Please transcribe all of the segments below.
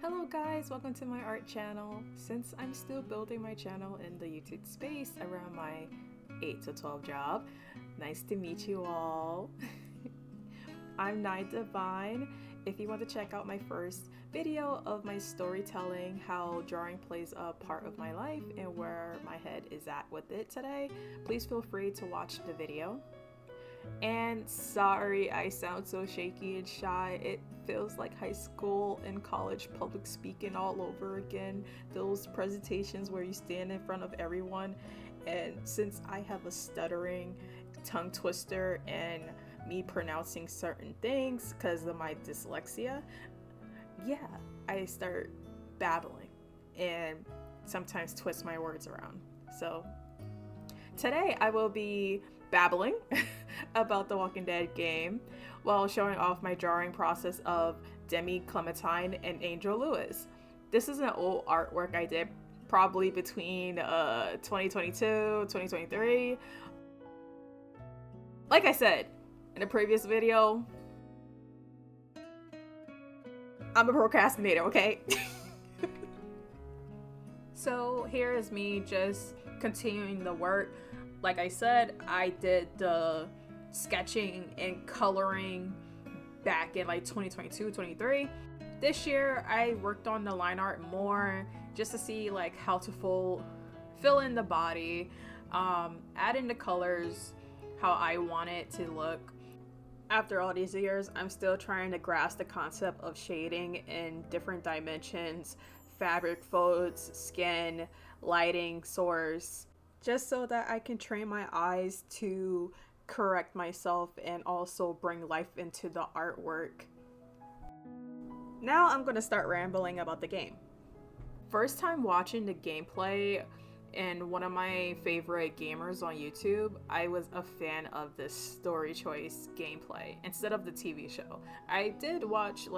Hello guys, welcome to my art channel. Since I'm still building my channel in the YouTube space around my 8 to 12 job, nice to meet you all. I'm Ny'Devine. If you want to check out my first video of my storytelling, how drawing plays a part of my life and where my head is at with it today, please feel free to watch the video. And sorry I sound so shaky and shy. It feels like high school and college public speaking all over again. Those presentations where you stand in front of everyone, and since I have a stuttering tongue twister and me pronouncing certain things because of my dyslexia, I start babbling and sometimes twist my words around. So today I will be babbling about the Walking Dead game while showing off my drawing process of Demi, Clementine, and Angel Lewis. This is an old artwork I did probably between 2022, 2023. Like I said in a previous video, I'm a procrastinator, okay? So here is me just continuing the work. Like I said, I did the sketching and coloring back in like 2022, 23. This year I worked on the line art more just to see like how to fill in the body, add in the colors, how I want it to look. After all these years, I'm still trying to grasp the concept of shading in different dimensions, fabric folds, skin, lighting source, just so that I can train my eyes to correct myself and also bring life into the artwork. Now I'm gonna start rambling about the game. First time watching the gameplay and one of my favorite gamers on YouTube, I was a fan of this story choice gameplay instead of the TV show. I did watch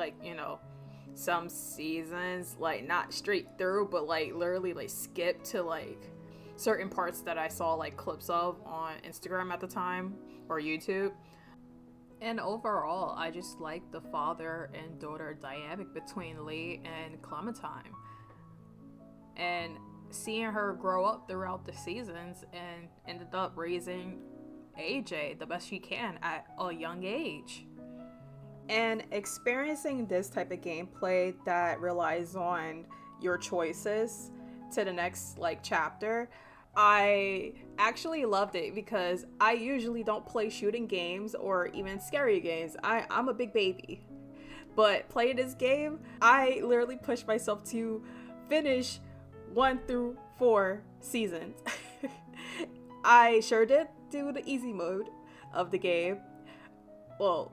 some seasons, like not straight through, but like literally like skip to like certain parts that I saw like clips of on Instagram at the time or YouTube. And overall, I just like the father and daughter dynamic between Lee and Clementine. And seeing her grow up throughout the seasons and ended up raising AJ the best she can at a young age. And experiencing this type of gameplay that relies on your choices to the next chapter, I actually loved it because I usually don't play shooting games or even scary games. I'm a big baby. But playing this game, I literally pushed myself to finish 1 through 4 seasons. I sure did do the easy mode of the game. Well,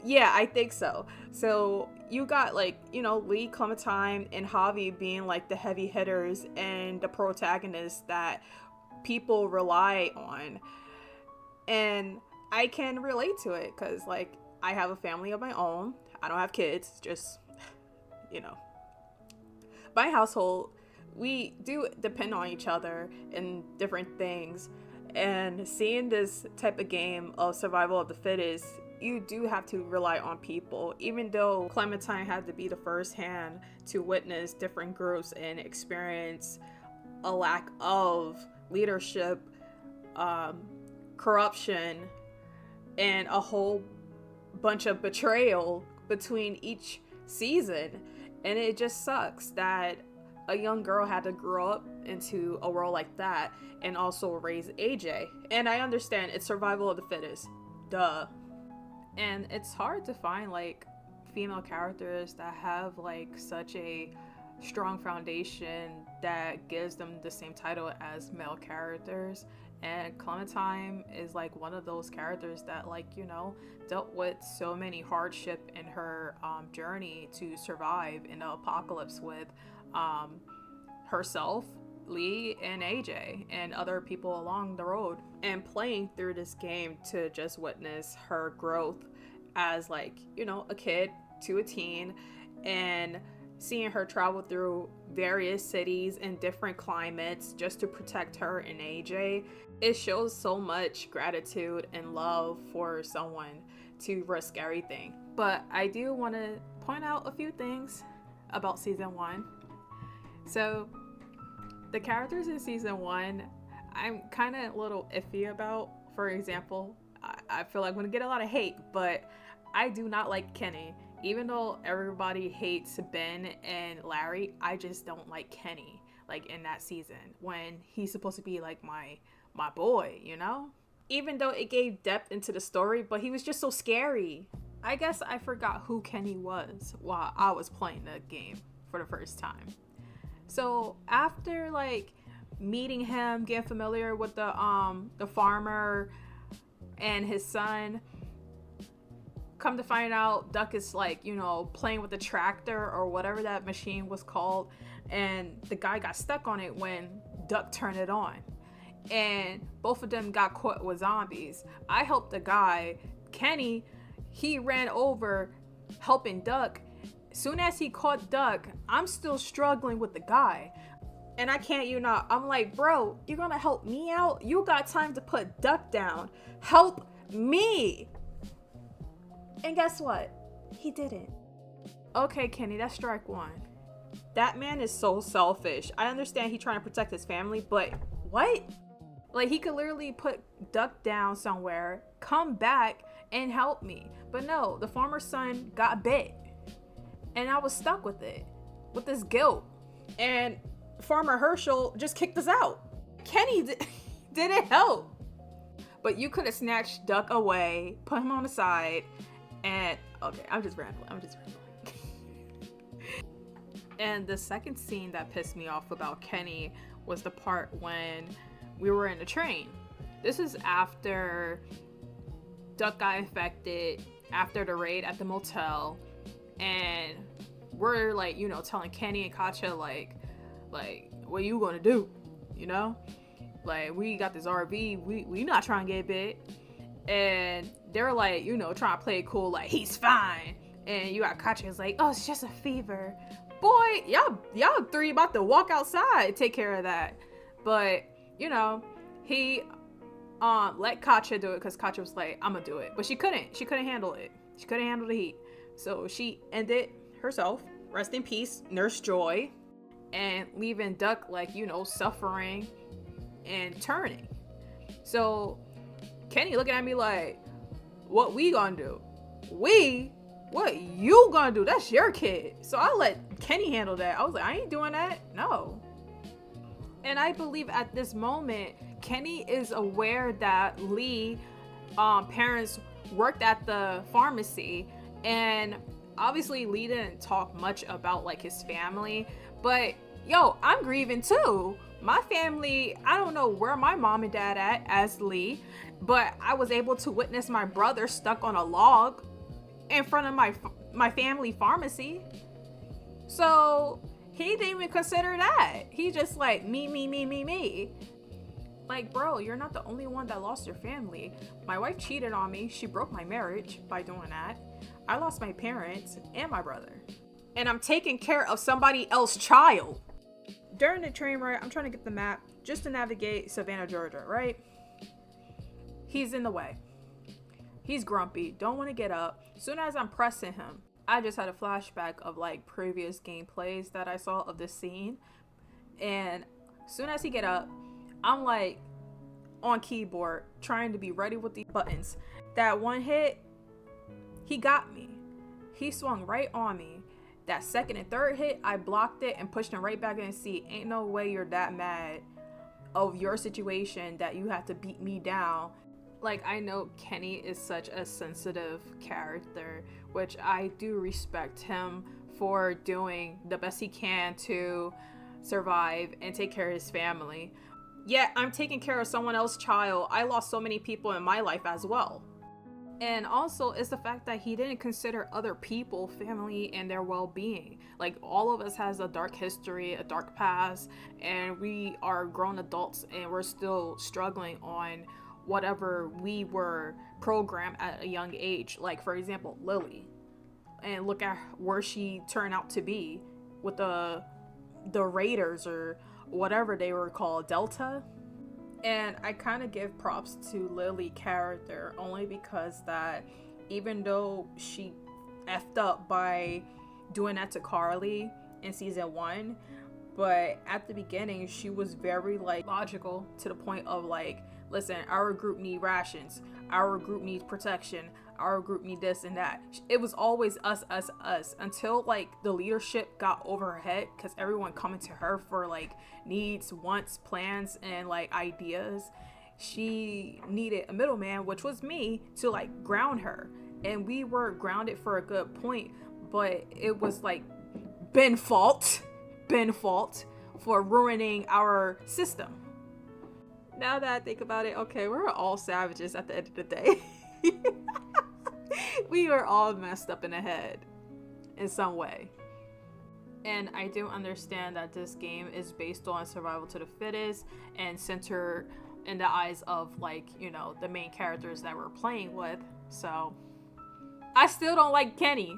yeah, I think so. So you got Lee, Clementine, and Javi being like the heavy hitters and the protagonists that people rely on. And I can relate to it because I have a family of my own. I don't have kids, just, my household, we do depend on each other in different things. And seeing this type of game of survival of the fittest, you do have to rely on people. Even though Clementine had to be the first hand to witness different groups and experience a lack of leadership, corruption, and a whole bunch of betrayal between each season. And it just sucks that a young girl had to grow up into a world like that and also raise AJ. And I understand it's survival of the fittest. Duh. And it's hard to find female characters that have such a strong foundation that gives them the same title as male characters. And Clementine is one of those characters that dealt with so many hardship in her journey to survive in the apocalypse with herself, Lee, and AJ, and other people along the road. And playing through this game to just witness her growth as a kid to a teen, and seeing her travel through various cities and different climates just to protect her and AJ, it shows so much gratitude and love for someone to risk everything. But I do want to point out a few things about season 1. So the characters in season 1, I'm kind of a little iffy about. For example, I feel like I'm gonna get a lot of hate, but I do not like Kenny. Even though everybody hates Ben and Larry, I just don't like Kenny, like in that season, when he's supposed to be like my boy, you know? Even though it gave depth into the story, but he was just so scary. I guess I forgot who Kenny was while I was playing the game for the first time. So after like meeting him, getting familiar with the farmer and his son, come to find out Duck is like, you know, playing with the tractor or whatever that machine was called, and the guy got stuck on it when Duck turned it on, and both of them got caught with zombies. I helped the guy. Kenny, he ran over helping Duck. Soon as he caught Duck, I'm still struggling with the guy, and I can't, you know, I'm like, bro, you're gonna help me out? You got time to put Duck down. Help me. And guess what? He didn't. Okay, Kenny, that's strike 1. That man is so selfish. I understand he's trying to protect his family, but what? Like, he could literally put Duck down somewhere, come back, and help me. But no, the farmer's son got bit. And I was stuck with it. With this guilt. And Farmer Herschel just kicked us out. Kenny didn't help. But you could have snatched Duck away, put him on the side, and okay, I'm just rambling. And the second scene that pissed me off about Kenny was the part when we were in the train. This is after Duck got infected, after the raid at the motel, and we're like, you know, telling Kenny and Katja like, what you gonna do? You know? Like, we got this RV, we not trying to get bit. And they're like, you know, trying to play it cool, like, he's fine. And you got Katja's like, oh, it's just a fever. Boy, y'all three about to walk outside, take care of that. But, you know, he let Katja do it because Katja was like, I'm gonna do it. But she couldn't handle it. She couldn't handle the heat. So she ended herself. Rest in peace, Nurse Joy. And leaving Duck, like, you know, suffering and turning. So Kenny looking at me like, what we gonna do? What you gonna do? That's your kid. So I let Kenny handle that. I was like, I ain't doing that. No. And I believe at this moment, Kenny is aware that Lee parents worked at the pharmacy, and obviously Lee didn't talk much about like his family, but yo, I'm grieving too. My family, I don't know where my mom and dad at as Lee, but I was able to witness my brother stuck on a log in front of my family pharmacy. So he didn't even consider that. He just like, me. Like, bro, you're not the only one that lost your family. My wife cheated on me. She broke my marriage by doing that. I lost my parents and my brother. And I'm taking care of somebody else's child. During the train ride, I'm trying to get the map just to navigate Savannah, Georgia, right? He's in the way. He's grumpy, don't want to get up. Soon as I'm pressing him, I just had a flashback of like previous gameplays that I saw of this scene. And soon as he get up, I'm like on keyboard trying to be ready with the buttons. That one hit, he got me. He swung right on me. That second and third hit, I blocked it and pushed him right back in the seat. Ain't no way you're that mad of your situation that you have to beat me down. Like, I know Kenny is such a sensitive character, which I do respect him for doing the best he can to survive and take care of his family. Yet, I'm taking care of someone else's child. I lost so many people in my life as well. And also, it's the fact that he didn't consider other people, family, and their well-being. Like, all of us has a dark history, a dark past, and we are grown adults and we're still struggling on whatever we were programmed at a young age. Like, for example, Lily. And look at where she turned out to be with the Raiders or whatever they were called, Delta. And I kind of give props to Lily character only because that even though she effed up by doing that to Carly in season 1. But at the beginning, she was very like logical to the point of like, listen, our group need rations, our group needs protection, our group need this and that. It was always us until like the leadership got over her head, because everyone coming to her for like needs, wants, plans, and like ideas. She needed a middleman, which was me, to like ground her, and we were grounded for a good point. But it was like Ben fault for ruining our system. Now that I think about it, okay, we're all savages at the end of the day. We are all messed up in the head in some way. And I do understand that this game is based on survival to the fittest and center in the eyes of like, you know, the main characters that we're playing with. So I still don't like Kenny.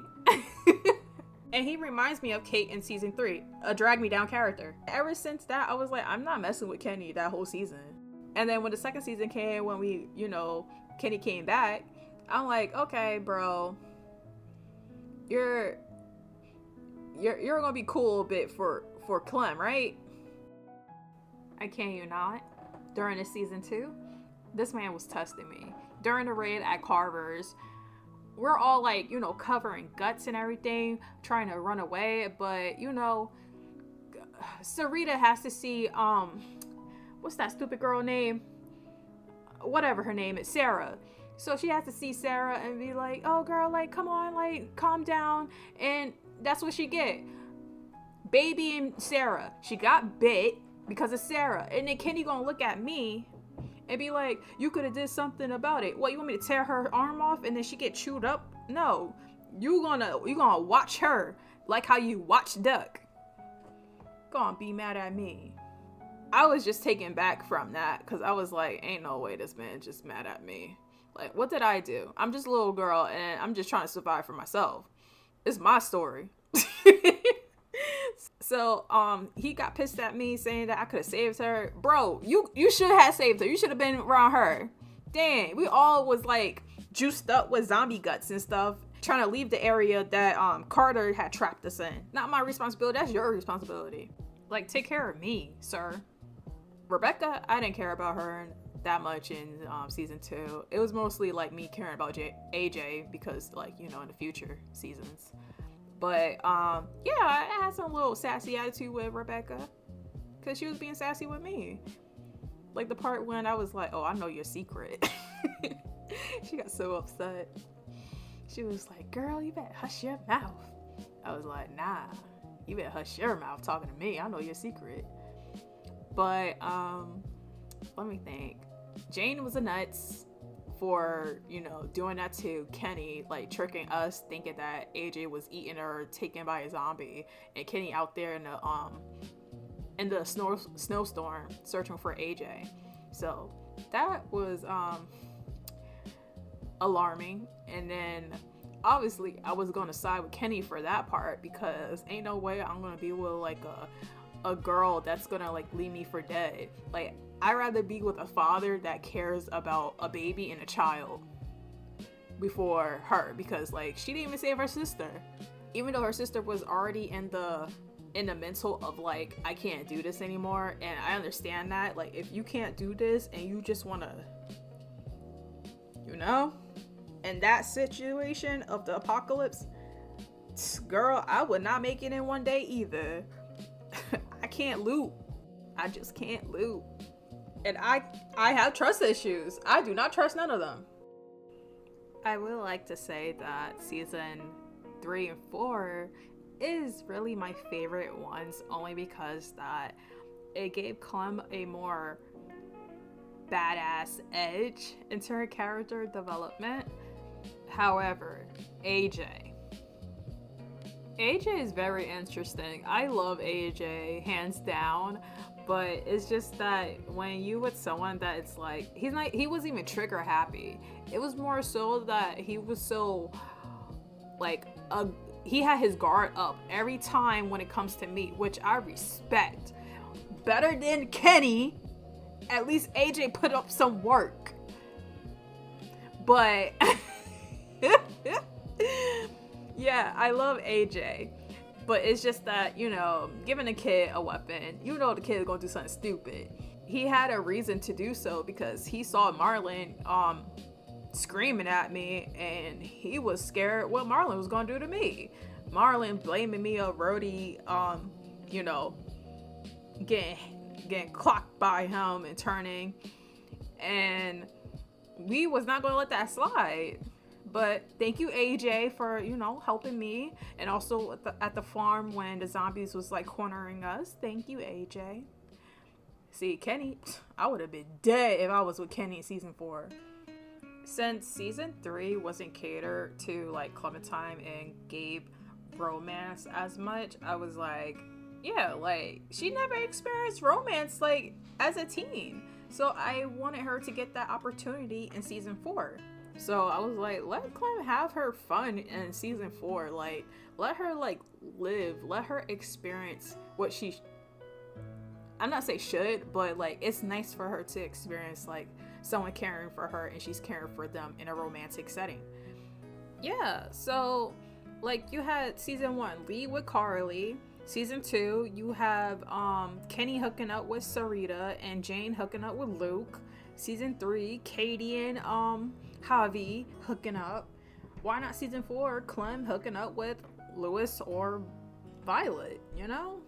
And he reminds me of Kate in season 3, a drag me down character. Ever since that, I was like, I'm not messing with Kenny that whole season. And then when the second season came, when we, you know, Kenny came back, I'm like, okay, bro, you're gonna be cool a bit for Clem, right? I can you not? During the season 2, this man was testing me. During the raid at Carver's, we're all like, you know, covering guts and everything, trying to run away, but you know, Sarita has to see what's that stupid girl name? Whatever her name is, Sarah. So she has to see Sarah and be like, oh girl, like come on, like calm down. And that's what she get. Baby and Sarah. She got bit because of Sarah. And then Kenny gonna look at me and be like, you could have did something about it. What, you want me to tear her arm off and then she get chewed up? No. You gonna watch her like how you watch Duck. Gonna be mad at me. I was just taken back from that because I was like, ain't no way this man just mad at me. Like, what did I do? I'm just a little girl and I'm just trying to survive for myself. It's my story. So, he got pissed at me saying that I could have saved her. Bro, you should have saved her. You should have been around her. Dang, we all was like juiced up with zombie guts and stuff, trying to leave the area that Carter had trapped us in. Not my responsibility. That's your responsibility. Like, take care of me, sir. Rebecca, I didn't care about her that much in season 2. It was mostly like me caring about AJ because, like, you know, in the future seasons. But yeah, I had some little sassy attitude with Rebecca because she was being sassy with me. Like the part when I was like, oh, I know your secret. She got so upset. She was like, girl, you better hush your mouth. I was like, nah, you better hush your mouth talking to me. I know your secret. But let me think. Jane was a nuts for, you know, doing that to Kenny, like tricking us, thinking that AJ was eaten or taken by a zombie, and Kenny out there in the snowstorm searching for AJ. So that was alarming. And then obviously I was gonna side with Kenny for that part because ain't no way I'm gonna be with like a girl that's gonna like leave me for dead. Like, I'd rather be with a father that cares about a baby and a child before her, because like she didn't even save her sister, even though her sister was already in the mental of like, I can't do this anymore. And I understand that, like, if you can't do this and you just want to, you know, in that situation of the apocalypse, girl, I would not make it in one day either. I can't loot. I just can't loot. And I have trust issues. I do not trust none of them. I would like to say that season 3 and 4 is really my favorite ones, only because that it gave Clem a more badass edge into her character development. However, AJ is very interesting. I love AJ hands down, but it's just that when you with someone that it's like, he wasn't even trigger happy. It was more so that he was so like he had his guard up every time when it comes to me, which I respect. Better than Kenny. At least AJ put up some work. But yeah, I love AJ. But it's just that, you know, giving a kid a weapon, you know the kid is gonna do something stupid. He had a reason to do so because he saw Marlon screaming at me, and he was scared what Marlon was gonna do to me. Marlon blaming me of Rhodey, you know, getting clocked by him and turning, and we was not gonna let that slide. But thank you, AJ, for, you know, helping me, and also at the farm when the zombies was like cornering us. Thank you, AJ. See, Kenny, I would have been dead if I was with Kenny in season 4. Since season 3 wasn't catered to like Clementine and Gabe romance as much, I was like, yeah, like she never experienced romance like as a teen, so I wanted her to get that opportunity in season 4. So I was like, let Clem have her fun in season 4. Like, let her like live, let her experience what she, I'm not saying should, but like it's nice for her to experience like someone caring for her and she's caring for them in a romantic setting. Yeah, so like you had season 1 Lee with Carly. Season 2 you have Kenny hooking up with Sarita and Jane hooking up with Luke. Season 3 Katie and Javi hooking up. Why not season 4 Clem hooking up with Louis or Violet, you know?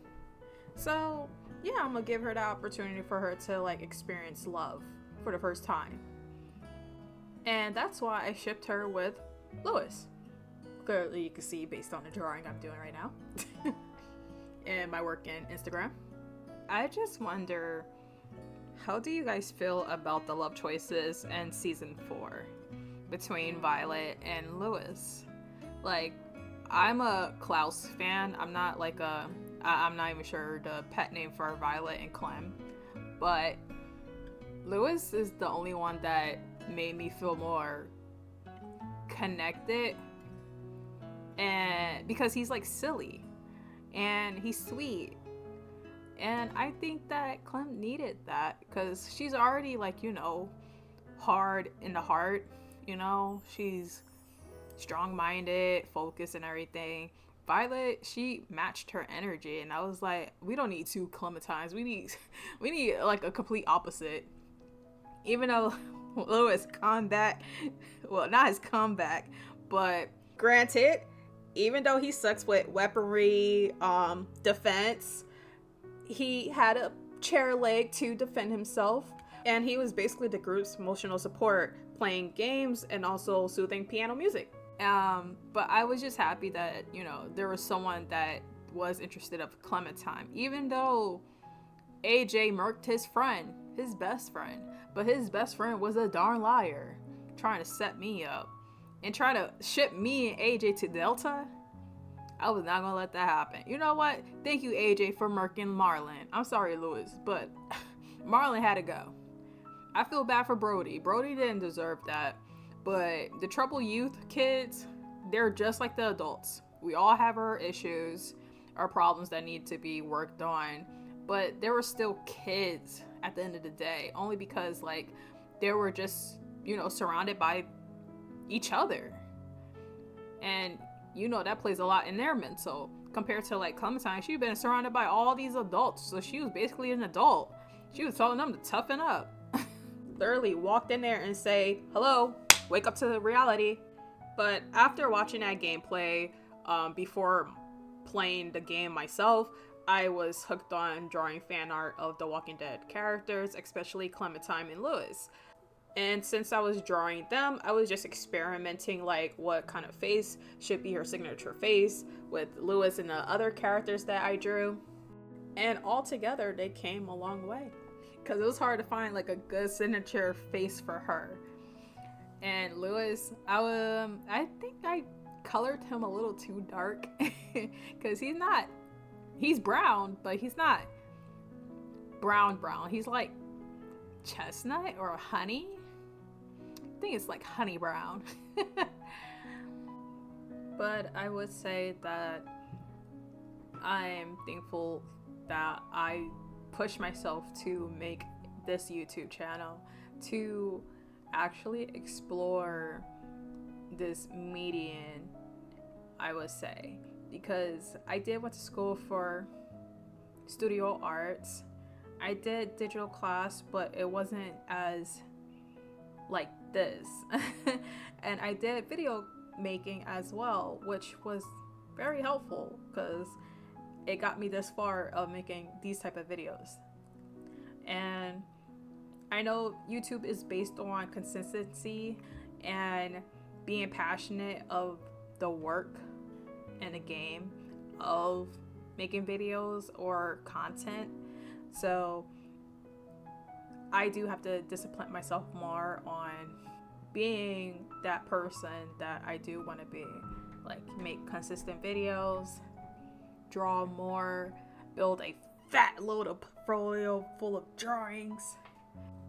So yeah, I'm gonna give her the opportunity for her to like experience love for the first time. And that's why I shipped her with Louis. Clearly you can see based on the drawing I'm doing right now and my work in Instagram. I just wonder, how do you guys feel about the love choices in season 4 between Violet and Louis? Like, I'm a Klaus fan. I'm not like I'm not even sure the pet name for Violet and Clem, but Louis is the only one that made me feel more connected, and because he's like silly and he's sweet. And I think that Clem needed that because she's already like, you know, hard in the heart, you know, she's strong-minded, focused and everything. Violet, she matched her energy, and I was like, we don't need 2 Clementines. We need like a complete opposite. Even though Louis comeback, well, not his comeback, but granted, even though he sucks with weaponry, defense, he had a chair leg to defend himself, and he was basically the group's emotional support, playing games and also soothing piano music. But I was just happy that, you know, there was someone that was interested of Clementine, even though AJ murked his friend, his best friend, but his best friend was a darn liar, trying to set me up and try to ship me and AJ to Delta. I was not gonna let that happen. You know what? Thank you, AJ, for murking Marlon. I'm sorry, Louis, but Marlon had to go. I feel bad for Brody. Brody didn't deserve that. But the troubled youth kids, they're just like the adults. We all have our issues, our problems that need to be worked on. But they were still kids at the end of the day, only because like they were just, you know, surrounded by each other. And you know that plays a lot in their mental compared to like Clementine. She'd been surrounded by all these adults, so she was basically an adult. She was telling them to toughen up. Literally walked in there and say, hello, wake up to reality. But after watching that gameplay, before playing the game myself, I was hooked on drawing fan art of the Walking Dead characters, especially Clementine and Louis. And since I was drawing them, I was just experimenting like what kind of face should be her signature face with Louis and the other characters that I drew. And all together, they came a long way. Because it was hard to find like a good signature face for her. And Louis, I think I colored him a little too dark. Because he's brown, but he's not brown. He's like chestnut or honey. I think it's like honey brown. But I would say that I'm thankful that I pushed myself to make this YouTube channel to actually explore this median, I would say. because I did went to school for studio arts. I did digital class, but it wasn't as like this. And I did video making as well, which was very helpful because it got me this far of making these type of videos. And I know YouTube is based on consistency and being passionate of the work and the game of making videos or content. So I do have to discipline myself more on being that person that I do want to be. Like, make consistent videos, draw more, build a fat load of portfolio full of drawings.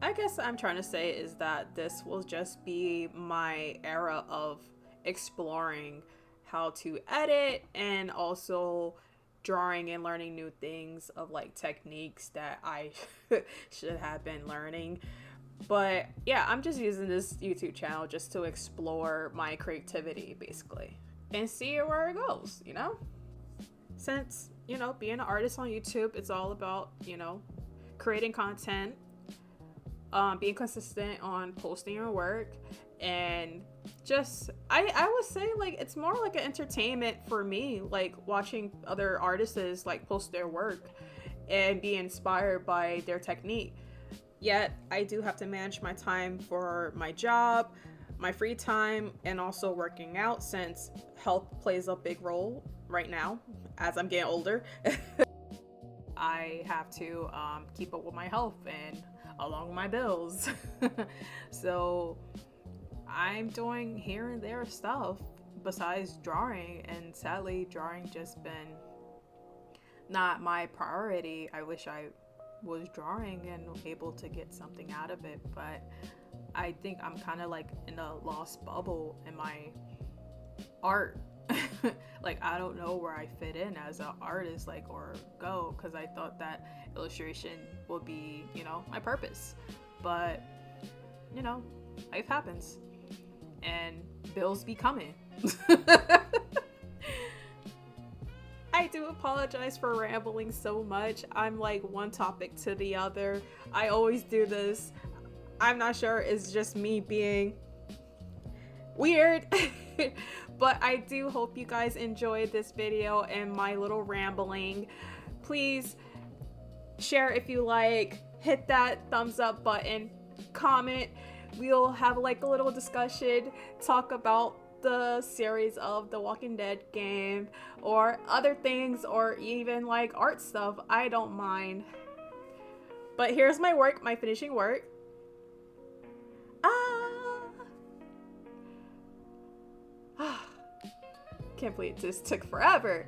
I guess I'm trying to say is that this will just be my era of exploring how to edit and also drawing and learning new things of like techniques that I should have been learning. But yeah, I'm just using this YouTube channel just to explore my creativity basically and see where it goes, you know? Since, you know, being an artist on YouTube, it's all about, you know, creating content, being consistent on posting your work, and just I would say like it's more like an entertainment for me, like watching other artists like post their work and be inspired by their technique. Yet I do have to manage my time for my job, my free time, and also working out, since health plays a big role right now as I'm getting older. I have to keep up with my health and along with my bills. So I'm doing here and there stuff besides drawing, and sadly drawing just been not my priority. I wish I was drawing and able to get something out of it, but I think I'm kind of like in a lost bubble in my art. Like, I don't know where I fit in as an artist, like, or go, because I thought that illustration would be, you know, my purpose. But, you know, life happens and bills be coming. I do apologize for rambling so much. I'm like one topic to the other. I always do this. I'm not sure it's just me being weird. But I do hope you guys enjoyed this video and my little rambling. Please share if you like, hit that thumbs up button, comment. We'll have like a little discussion, talk about the series of the Walking Dead game or other things, or even like art stuff. I don't mind. But here's my work, my finishing work. Can't believe this took forever.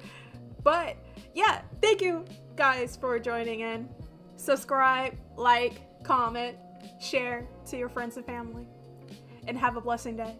But yeah, thank you guys for joining in. Subscribe, like, comment, share to your friends and family, and have a blessing day.